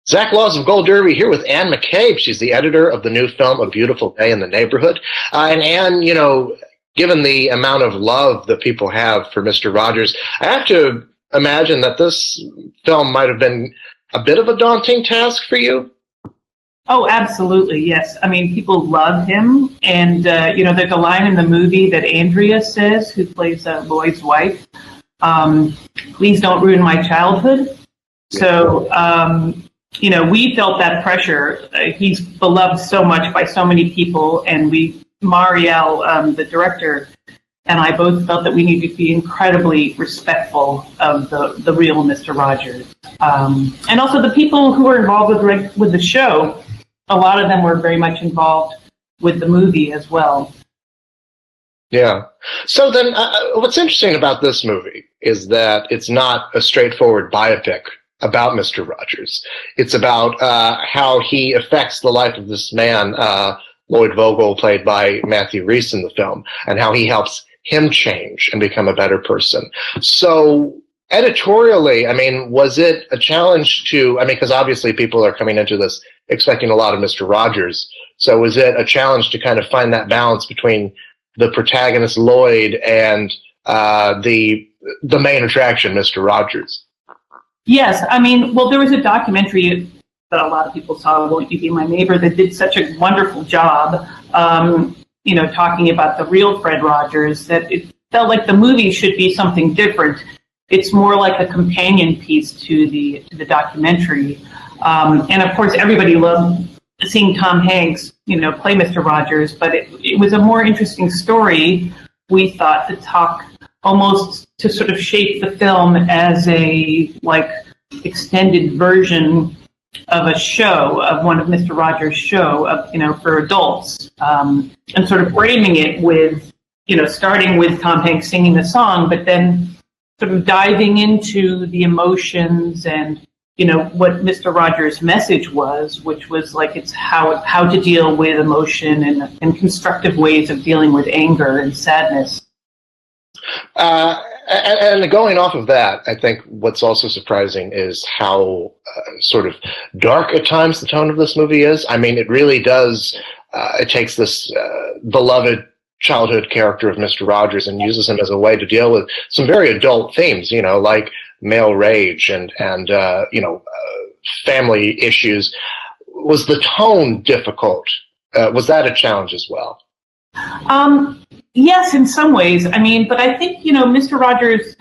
Zach Laws of Gold Derby here with Anne McCabe. She's the editor of the new film, A Beautiful Day in the Neighborhood. And Anne, you know, given the amount of love that people have for Mr. Rogers, I have to imagine that this film might have been a bit of a daunting task for you. Oh, absolutely, yes. I mean, people love him. And, you know, there's a line in the movie that Andrea says, who plays Lloyd's wife, please don't ruin my childhood. So, you know, we felt that pressure. He's beloved so much by so many people, and Marielle, the director, and I both felt that we need to be incredibly respectful of the real Mr. Rogers. And also the people who were involved with the show, a lot of them were very much involved with the movie as well. Yeah. So then what's interesting about this movie is that it's not a straightforward biopic about Mr. Rogers. It's about how he affects the life of this man, Lloyd Vogel, played by Matthew Rhys in the film, and how he helps him change and become a better person. So editorially, I mean, was it a challenge because obviously people are coming into this expecting a lot of Mr. Rogers. So was it a challenge to kind of find that balance between the protagonist, Lloyd, and the main attraction, Mr. Rogers? Yes, I mean, well, there was a documentary that a lot of people saw, Won't You Be My Neighbor, that did such a wonderful job, you know, talking about the real Fred Rogers, that it felt like the movie should be something different. It's more like a companion piece to the documentary. And of course, everybody loved seeing Tom Hanks, you know, play Mr. Rogers, but it was a more interesting story, we thought, to talk almost to sort of shape the film as a extended version of a show, of one of Mr. Rogers' show, of, you know, for adults, and sort of framing it with, you know, starting with Tom Hanks singing the song, but then sort of diving into the emotions and, you know, what Mr. Rogers' message was, which was like it's how to deal with emotion and constructive ways of dealing with anger and sadness. And going off of that, I think what's also surprising is how sort of dark at times the tone of this movie is. I mean, it really does. It takes this beloved childhood character of Mr. Rogers and uses him as a way to deal with some very adult themes, you know, like male rage and you know, family issues. Was the tone difficult? Was that a challenge as well? Yes, in some ways. I mean, but I think, you know, Mr. Rogers,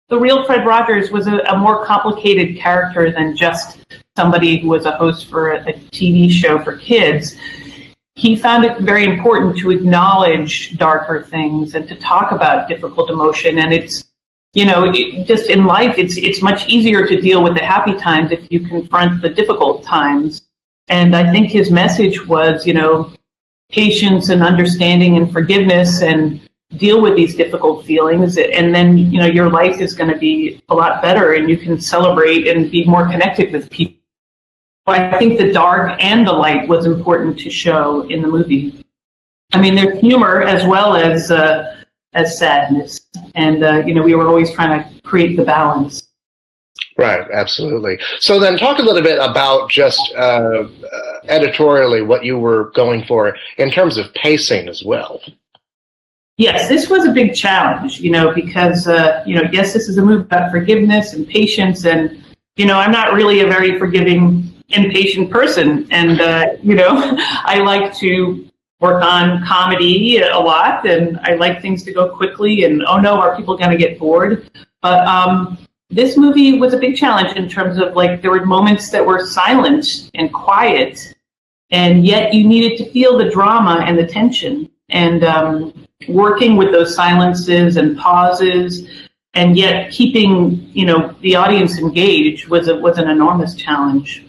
the real Fred Rogers, was a more complicated character than just somebody who was a host for a TV show for kids. He found it very important to acknowledge darker things and to talk about difficult emotion. And it's, you know, just in life, it's much easier to deal with the happy times if you confront the difficult times. And I think his message was, you know, patience and understanding and forgiveness, and deal with these difficult feelings, and then, you know, your life is going to be a lot better and you can celebrate and be more connected with people. I think the dark and the light was important to show in the movie. I mean, there's humor as well as sadness, and you know, we were always trying to create the balance. Right, absolutely. So then talk a little bit about just editorially what you were going for in terms of pacing as well. Yes, this was a big challenge, you know, because, you know, yes, this is a movie about forgiveness and patience, and, you know, I'm not really a very forgiving and patient person, and, you know, I like to work on comedy a lot, and I like things to go quickly, and, oh no, are people going to get bored? But this movie was a big challenge in terms of, like, there were moments that were silent and quiet, and yet you needed to feel the drama and the tension, and working with those silences and pauses, and yet keeping, you know, the audience engaged was an enormous challenge.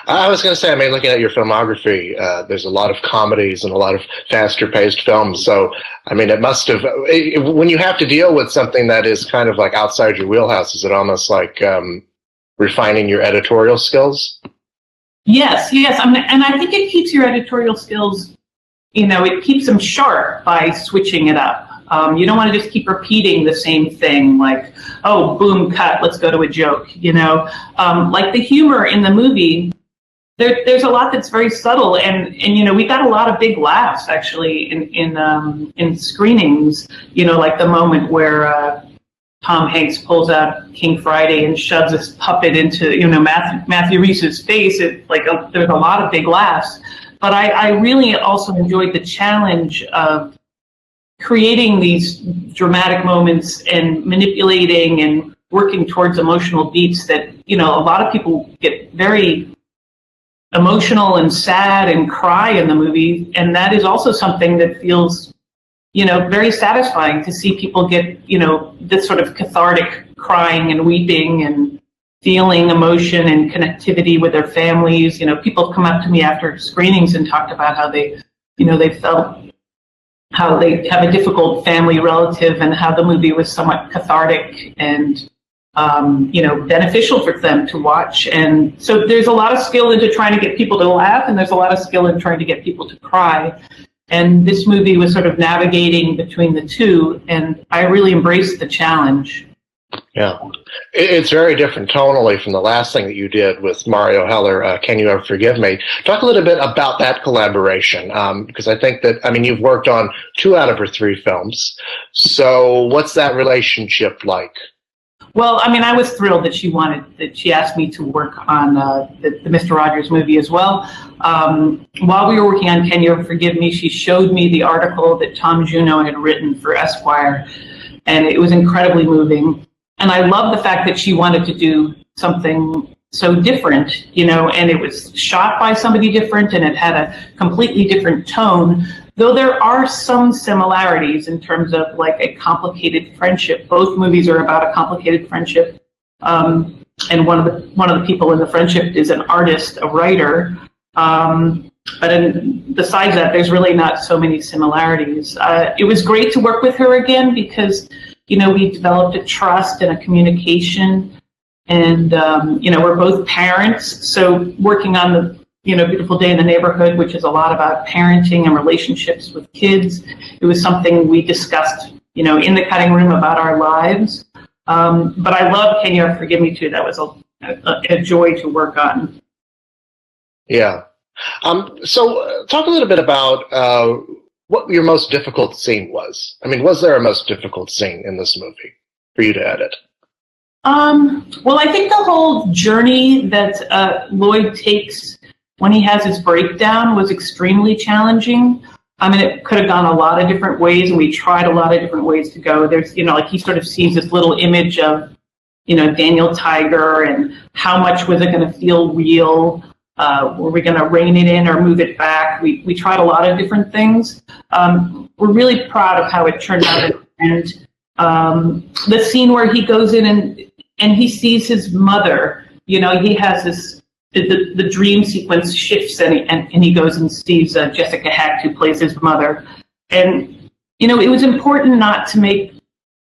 I was going to say, I mean, looking at your filmography, there's a lot of comedies and a lot of faster-paced films. So, I mean, it must have, when you have to deal with something that is kind of like outside your wheelhouse, is it almost like refining your editorial skills? Yes. And I think it keeps your editorial skills, you know, it keeps them sharp by switching it up. You don't want to just keep repeating the same thing, like, oh, boom, cut, let's go to a joke, like the humor in the movie. There's a lot that's very subtle, and we got a lot of big laughs actually in screenings. Like the moment where Tom Hanks pulls out King Friday and shoves this puppet into Matthew Rhys's face. There's a lot of big laughs, but I really also enjoyed the challenge of creating these dramatic moments and manipulating and working towards emotional beats that a lot of people get very emotional and sad and cry in the movie, and that is also something that feels very satisfying to see people get this sort of cathartic crying and weeping and feeling emotion and connectivity with their families. People have come up to me after screenings and talked about how they felt how they have a difficult family relative and how the movie was somewhat cathartic and beneficial for them to watch. And so there's a lot of skill into trying to get people to laugh, and there's a lot of skill in trying to get people to cry. And this movie was sort of navigating between the two, and I really embraced the challenge. Yeah. It's very different tonally from the last thing that you did with Mario Heller, Can You Ever Forgive Me? Talk a little bit about that collaboration, because I think that, you've worked on 2 out of her 3 films. So what's that relationship like? Well, I was thrilled that she asked me to work on the Mr. Rogers movie as well. While we were working on Can You Ever Forgive Me, she showed me the article that Tom Juno had written for Esquire, and it was incredibly moving. And I love the fact that she wanted to do something so different, and it was shot by somebody different, and it had a completely different tone. Though there are some similarities in terms of like a complicated friendship. Both movies are about a complicated friendship, and one of the people in the friendship is an artist, a writer. But besides that, there's really not so many similarities. It was great to work with her again because we developed a trust and a communication, and we're both parents, so working on the Beautiful Day in the Neighborhood, which is a lot about parenting and relationships with kids. It was something we discussed, in the cutting room about our lives. But I love Can You Ever Forgive Me too. That was a joy to work on. Yeah. So talk a little bit about what your most difficult scene was. Was there a most difficult scene in this movie for you to edit? Well, I think the whole journey that Lloyd takes when he has his breakdown was extremely challenging. It could have gone a lot of different ways, and we tried a lot of different ways to go. There's, he sort of sees this little image of, Daniel Tiger, and how much was it going to feel real? Were we going to rein it in or move it back? We tried a lot of different things. We're really proud of how it turned out. And the scene where he goes in and he sees his mother, he has this, the dream sequence shifts, and he goes and sees Jessica Hecht, who plays his mother. And, it was important not to make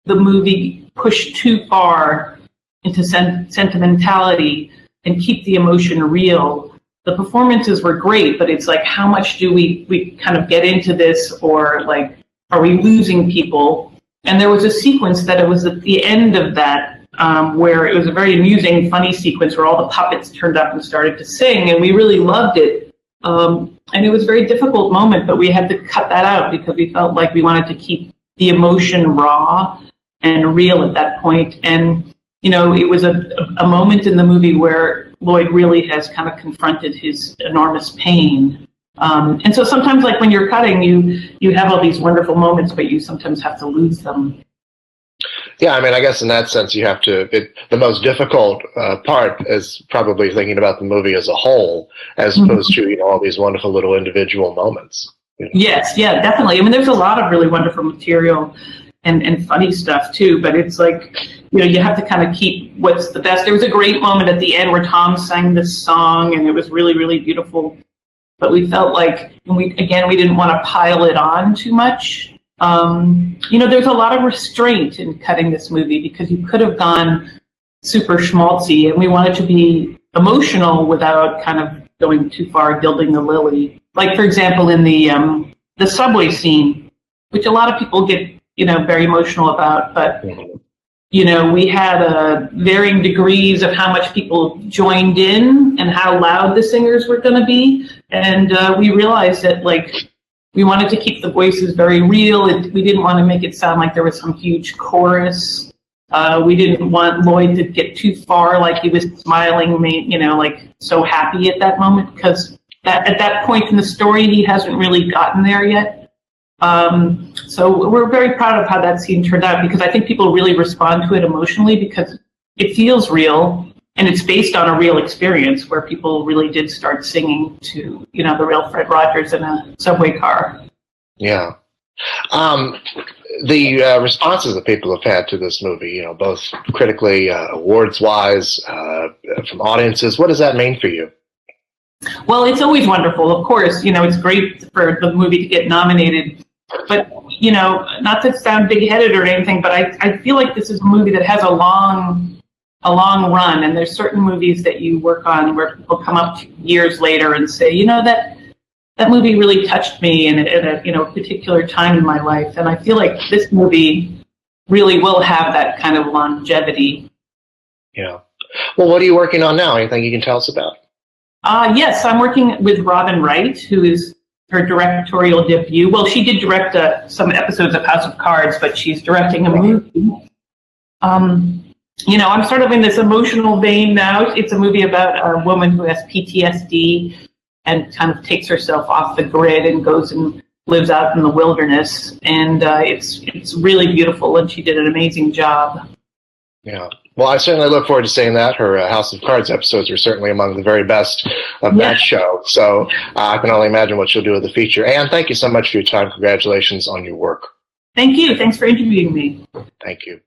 the movie push too far into sentimentality and keep the emotion real. The performances were great, but it's like, how much do we kind of get into this, or like, are we losing people? And there was a sequence that it was at the end of that, where it was a very amusing, funny sequence where all the puppets turned up and started to sing, and we really loved it. And it was a very difficult moment, but we had to cut that out because we felt like we wanted to keep the emotion raw and real at that point. And, it was a moment in the movie where Lloyd really has kind of confronted his enormous pain. And so sometimes, like when you're cutting, you have all these wonderful moments, but you sometimes have to lose them. Yeah, I guess in that sense, you have to. The most difficult part is probably thinking about the movie as a whole, as opposed to all these wonderful little individual moments. Yes, yeah, definitely. There's a lot of really wonderful material and funny stuff too. But it's like you have to kind of keep what's the best. There was a great moment at the end where Tom sang this song, and it was really, really beautiful. But we felt like we didn't want to pile it on too much. There's a lot of restraint in cutting this movie because you could have gone super schmaltzy, and we wanted to be emotional without kind of going too far gilding the lily. Like, for example, in the subway scene, which a lot of people get very emotional about. But Mhm. we had varying degrees of how much people joined in and how loud the singers were going to be. And we realized that, we wanted to keep the voices very real. We didn't want to make it sound like there was some huge chorus. We didn't want Lloyd to get too far, like he was smiling, so happy at that moment, because at that point in the story, he hasn't really gotten there yet. So we're very proud of how that scene turned out, because I think people really respond to it emotionally because it feels real, and it's based on a real experience where people really did start singing to, the real Fred Rogers in a subway car. Yeah. The responses that people have had to this movie, both critically, awards-wise, from audiences, what does that mean for you? Well, it's always wonderful. Of course, it's great for the movie to get nominated. But, not to sound big-headed or anything, but I feel like this is a movie that has a long run. And there's certain movies that you work on where people come up years later and say, that movie really touched me at a particular time in my life. And I feel like this movie really will have that kind of longevity. Yeah. Well, what are you working on now? Anything you can tell us about? Yes, I'm working with Robin Wright, who is her directorial debut. Well, she did direct some episodes of House of Cards, but she's directing a movie. I'm sort of in this emotional vein now. It's a movie about a woman who has PTSD and kind of takes herself off the grid and goes and lives out in the wilderness. And it's really beautiful, and she did an amazing job. Yeah. Well, I certainly look forward to seeing that. Her House of Cards episodes are certainly among the very best of that show. So I can only imagine what she'll do with the feature. Anne, thank you so much for your time. Congratulations on your work. Thank you. Thanks for interviewing me. Thank you.